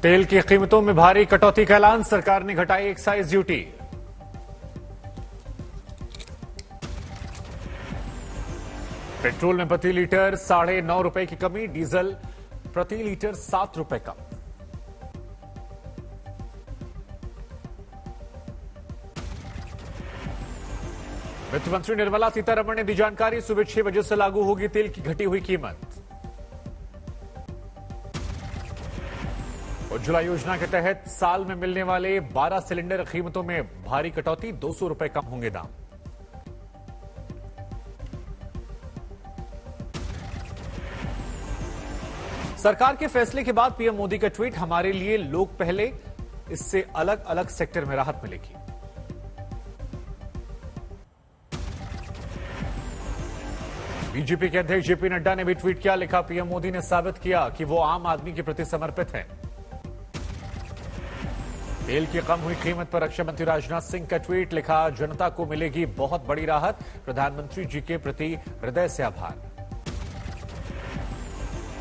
तेल की कीमतों में भारी कटौती का ऐलान, सरकार ने घटाई एक्साइज ड्यूटी। पेट्रोल में प्रति लीटर ₹9.5 की कमी, डीजल प्रति लीटर ₹7 कम। वित्त मंत्री निर्मला सीतारमण ने दी जानकारी, सुबह 6 बजे से लागू होगी तेल की घटी हुई कीमत। उज्ज्वला योजना के तहत साल में मिलने वाले 12 सिलेंडर कीमतों में भारी कटौती, ₹200 कम होंगे दाम। सरकार के फैसले के बाद पीएम मोदी का ट्वीट, हमारे लिए लोग पहले, इससे अलग अलग सेक्टर में राहत मिलेगी। बीजेपी के अध्यक्ष जेपी नड्डा ने भी ट्वीट किया, लिखा, पीएम मोदी ने साबित किया कि वो आम आदमी के प्रति समर्पित हैं। तेल की कम हुई कीमत पर रक्षा मंत्री राजनाथ सिंह का ट्वीट, लिखा, जनता को मिलेगी बहुत बड़ी राहत, प्रधानमंत्री जी के प्रति हृदय से आभार।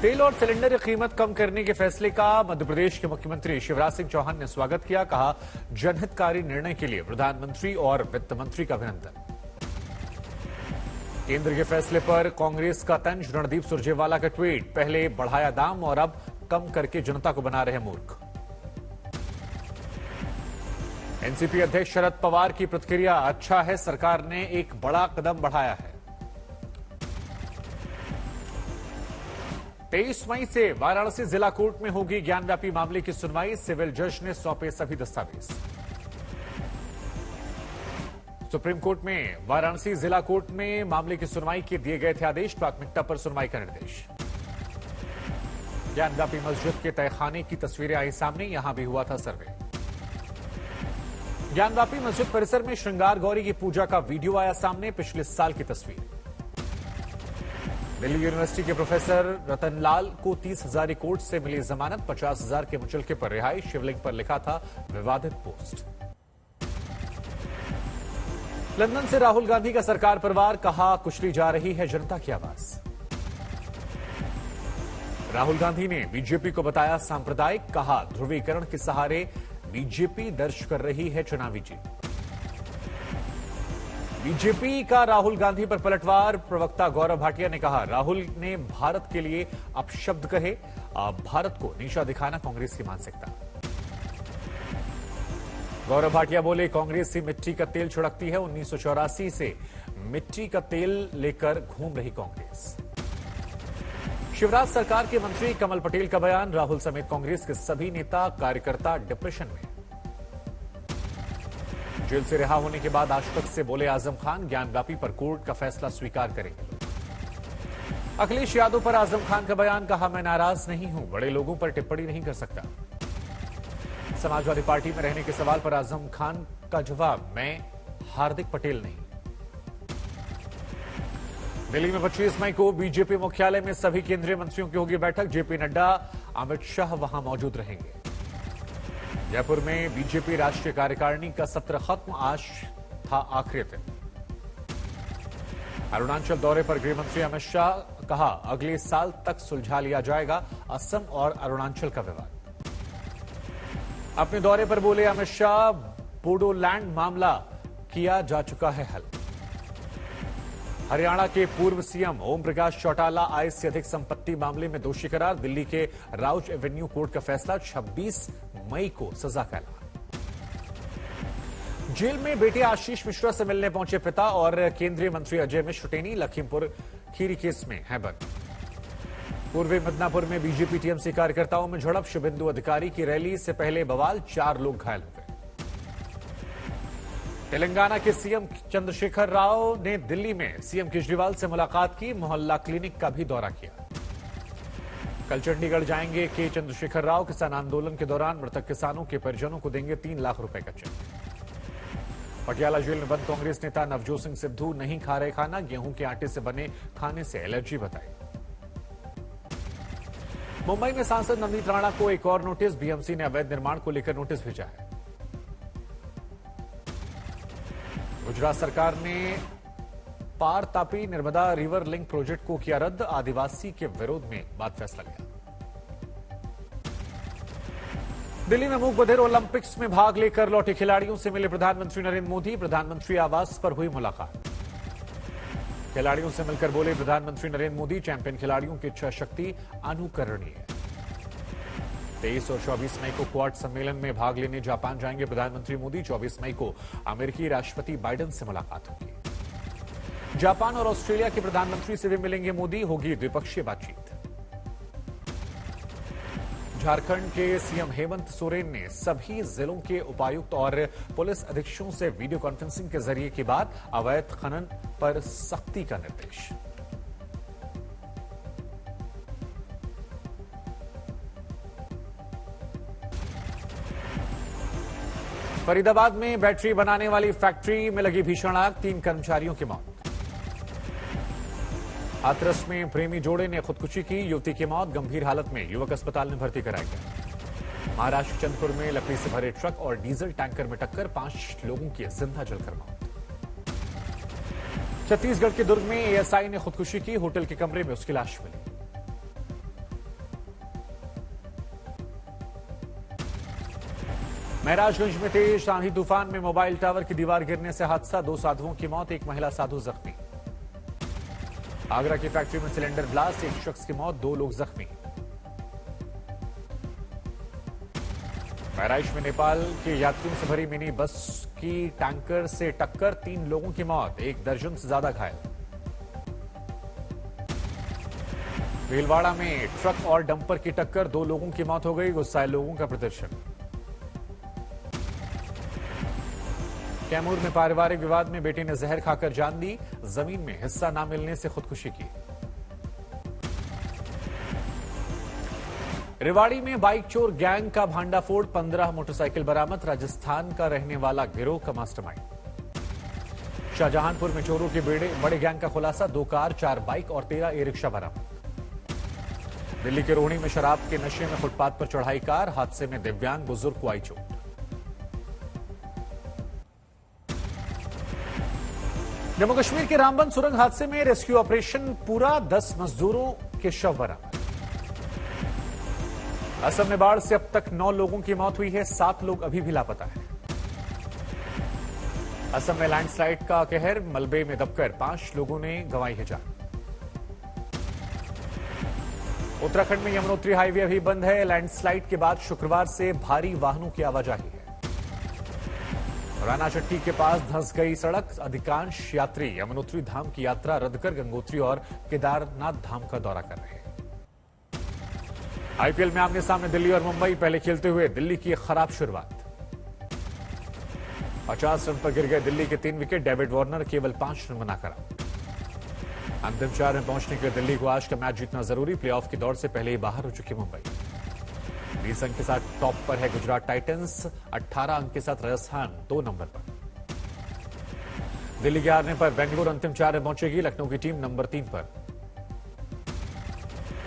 तेल और सिलेंडर की कीमत कम करने के फैसले का मध्य प्रदेश के मुख्यमंत्री शिवराज सिंह चौहान ने स्वागत किया, कहा, जनहितकारी निर्णय के लिए प्रधानमंत्री और वित्त मंत्री का अभिनंदन। केंद्र के फैसले पर कांग्रेस का तंज, रणदीप सुरजेवाला का ट्वीट, पहले बढ़ाया दाम और अब कम करके जनता को बना रहे मूर्ख। एनसीपी अध्यक्ष शरद पवार की प्रतिक्रिया, अच्छा है सरकार ने एक बड़ा कदम बढ़ाया है। 23 मई से वाराणसी जिला कोर्ट में होगी ज्ञानव्यापी मामले की सुनवाई, सिविल जज ने सौंपे सभी दस्तावेज। सुप्रीम कोर्ट में वाराणसी जिला कोर्ट में मामले की सुनवाई के दिए गए थे आदेश, प्राथमिकता पर सुनवाई का निर्देश। ज्ञानव्यापी मस्जिद के तहखाने की तस्वीरें आई सामने, यहां भी हुआ था सर्वे। ज्ञानव्यापी मस्जिद परिसर में श्रृंगार गौरी की पूजा का वीडियो आया सामने, पिछले साल की तस्वीर। दिल्ली यूनिवर्सिटी के प्रोफेसर रतनलाल को 30,000 कोर्ट से मिली जमानत, 50,000 के मुचलके पर रिहाई, शिवलिंग पर लिखा था विवादित पोस्ट। लंदन से राहुल गांधी का सरकार परिवार, कहा, कुचली जा रही है जनता की आवाज। राहुल गांधी ने बीजेपी को बताया सांप्रदायिक, कहा, ध्रुवीकरण के सहारे बीजेपी दर्ज कर रही है चुनावी जीत। बीजेपी का राहुल गांधी पर पलटवार, प्रवक्ता गौरव भाटिया ने कहा, राहुल ने भारत के लिए अपशब्द कहे, भारत को नीचा दिखाना कांग्रेस की मानसिकता। गौरव भाटिया बोले, कांग्रेस ही मिट्टी का तेल छिड़कती है, 1984 से मिट्टी का तेल लेकर घूम रही कांग्रेस। शिवराज सरकार के मंत्री कमल पटेल का बयान, राहुल समेत कांग्रेस के सभी नेता कार्यकर्ता डिप्रेशन में। जेल से रिहा होने के बाद आज तक से बोले आजम खान, ज्ञानव्यापी पर कोर्ट का फैसला स्वीकार करेंगे। अखिलेश यादव पर आजम खान का बयान, कहा, मैं नाराज नहीं हूं, बड़े लोगों पर टिप्पणी नहीं कर सकता। समाजवादी पार्टी में रहने के सवाल पर आजम खान का जवाब, मैं हार्दिक पटेल नहीं। दिल्ली में 25 मई को बीजेपी मुख्यालय में सभी केंद्रीय मंत्रियों की होगी बैठक, जेपी नड्डा, अमित शाह वहां मौजूद रहेंगे। जयपुर में बीजेपी राष्ट्रीय कार्यकारिणी का सत्र खत्म, आज था आखिरी दिन। अरुणाचल दौरे पर गृहमंत्री अमित शाह, कहा, अगले साल तक सुलझा लिया जाएगा असम और अरुणाचल का विवाद। अपने दौरे पर बोले अमित शाह, बोडोलैंड मामला किया जा चुका है हल। हरियाणा के पूर्व सीएम ओम प्रकाश चौटाला आय से अधिक संपत्ति मामले में दोषी करार, दिल्ली के राउज एवेन्यू कोर्ट का फैसला, 26 मई को सजा का ऐलान। जेल में बेटे आशीष मिश्रा से मिलने पहुंचे पिता और केंद्रीय मंत्री अजय मिश्र टेनी, लखीमपुर खीरी केस में है बंद। पूर्वी मिदनापुर में बीजेपी टीएमसी कार्यकर्ताओं में झड़प, शुभेंदु अधिकारी की रैली से पहले बवाल, 4 लोग घायल हो गए। तेलंगाना के सीएम चंद्रशेखर राव ने दिल्ली में सीएम केजरीवाल से मुलाकात की, मोहल्ला क्लिनिक का भी दौरा किया। कल चंडीगढ़ जाएंगे के चंद्रशेखर राव, किसान आंदोलन के दौरान मृतक किसानों के परिजनों को देंगे 3 लाख रुपए का चेक। पटियाला जेल में बंद कांग्रेस नेता नवजोत सिंह सिद्धू, नहीं खा रहे खाना, गेहूं के आटे से बने खाने से एलर्जी बताई। मुंबई में सांसद नवनीत राणा को एक और नोटिस, बीएमसी ने अवैध निर्माण को लेकर नोटिस भेजा है। गुजरात सरकार ने Par Tapi Narmada river link project को किया रद्द, आदिवासी के विरोध में बाद फैसला लिया। दिल्ली में मूक बधिर ओलंपिक्स में भाग लेकर लौटे खिलाड़ियों से मिले प्रधानमंत्री नरेंद्र मोदी। प्रधानमंत्री आवास पर हुई मुलाकात। खिलाड़ियों से मिलकर बोले प्रधानमंत्री नरेंद्र मोदी, चैंपियन खिलाड़ियों की इच्छा शक्ति अनुकरणीय है। 23 और 24 मई को क्वाड सम्मेलन में भाग लेने जापान जाएंगे प्रधानमंत्री मोदी। 24 मई को अमेरिकी राष्ट्रपति बाइडेन से मुलाकात होगी। जापान और ऑस्ट्रेलिया के प्रधानमंत्री से भी मिलेंगे मोदी, होगी द्विपक्षीय बातचीत। झारखंड के सीएम हेमंत सोरेन ने सभी जिलों के उपायुक्त और पुलिस अधीक्षकों से वीडियो कॉन्फ्रेंसिंग के जरिए की बात। अवैध खनन पर सख्ती का निर्देश। फरीदाबाद में बैटरी बनाने वाली फैक्ट्री में लगी भीषण आग, 3 कर्मचारियों की मौत। हाथरस में प्रेमी जोड़े ने खुदकुशी की, युवती की मौत, गंभीर हालत में युवक अस्पताल में भर्ती कराया गया। महाराष्ट्र चंदपुर में लकड़ी से भरे ट्रक और डीजल टैंकर में टक्कर, 5 लोगों की जिंदा जलकर मौत। छत्तीसगढ़ के दुर्ग में एएसआई ने खुदकुशी की, होटल के कमरे में उसकी लाश मिली। महराजगंज में तेज आंधी तूफान में मोबाइल टावर की दीवार गिरने से हादसा, 2 साधुओं की मौत, 1 महिला साधु जख्मी। आगरा की फैक्ट्री में सिलेंडर ब्लास्ट, 1 शख्स की मौत, 2 लोग जख्मी। बहराइच में नेपाल के यात्रियों से भरी मिनी बस की टैंकर से टक्कर, 3 लोगों की मौत, 1 दर्जन से ज्यादा घायल। भीलवाड़ा में ट्रक और डंपर की टक्कर, 2 लोगों की मौत हो गई, गुस्साए लोगों का प्रदर्शन। कैमूर में पारिवारिक विवाद में बेटे ने जहर खाकर जान दी, जमीन में हिस्सा न मिलने से खुदकुशी की। रेवाड़ी में बाइक चोर गैंग का भांडाफोड़, 15 मोटरसाइकिल बरामद, राजस्थान का रहने वाला गिरोह का मास्टरमाइंड। शाहजहांपुर में चोरों के बड़े गैंग का खुलासा, 2 कार, 4 बाइक और 13 ई रिक्शा बरामद। दिल्ली के रोहिणी में शराब के नशे में फुटपाथ पर चढ़ाई कार, हादसे में दिव्यांग बुजुर्ग को आई चोट। जम्मू कश्मीर के रामबन सुरंग हादसे में रेस्क्यू ऑपरेशन पूरा, 10 मजदूरों के शव बरामद। असम में बाढ़ से अब तक 9 लोगों की मौत हुई है, 7 लोग अभी भी लापता हैं। असम में लैंडस्लाइड का कहर, मलबे में दबकर 5 लोगों ने गंवाई है जान। उत्तराखंड में यमुनोत्री हाईवे अभी बंद है, लैंडस्लाइड के बाद शुक्रवार से भारी वाहनों की आवाजाही है। राना चट्टी के पास धंस गई सड़क, अधिकांश यात्री यमुनोत्री धाम की यात्रा रद्द कर गंगोत्री और केदारनाथ धाम का दौरा कर रहे हैं। आईपीएल में आमने सामने दिल्ली और मुंबई, पहले खेलते हुए दिल्ली की खराब शुरुआत। 50 रन पर गिर गए दिल्ली के 3 विकेट, डेविड वार्नर केवल 5 रन बनाकर आउट। अंतिम 4 में पहुंचने के लिए दिल्ली को आज का मैच जीतना जरूरी, प्लेऑफ की दौड़ से पहले ही बाहर हो चुकी मुंबई। 20 अंक के साथ टॉप पर है गुजरात टाइटंस, 18 अंक के साथ राजस्थान 2 नंबर पर। दिल्ली के हारने पर बेंगलुरु अंतिम 4 में पहुंचेगी, लखनऊ की टीम नंबर 3 पर।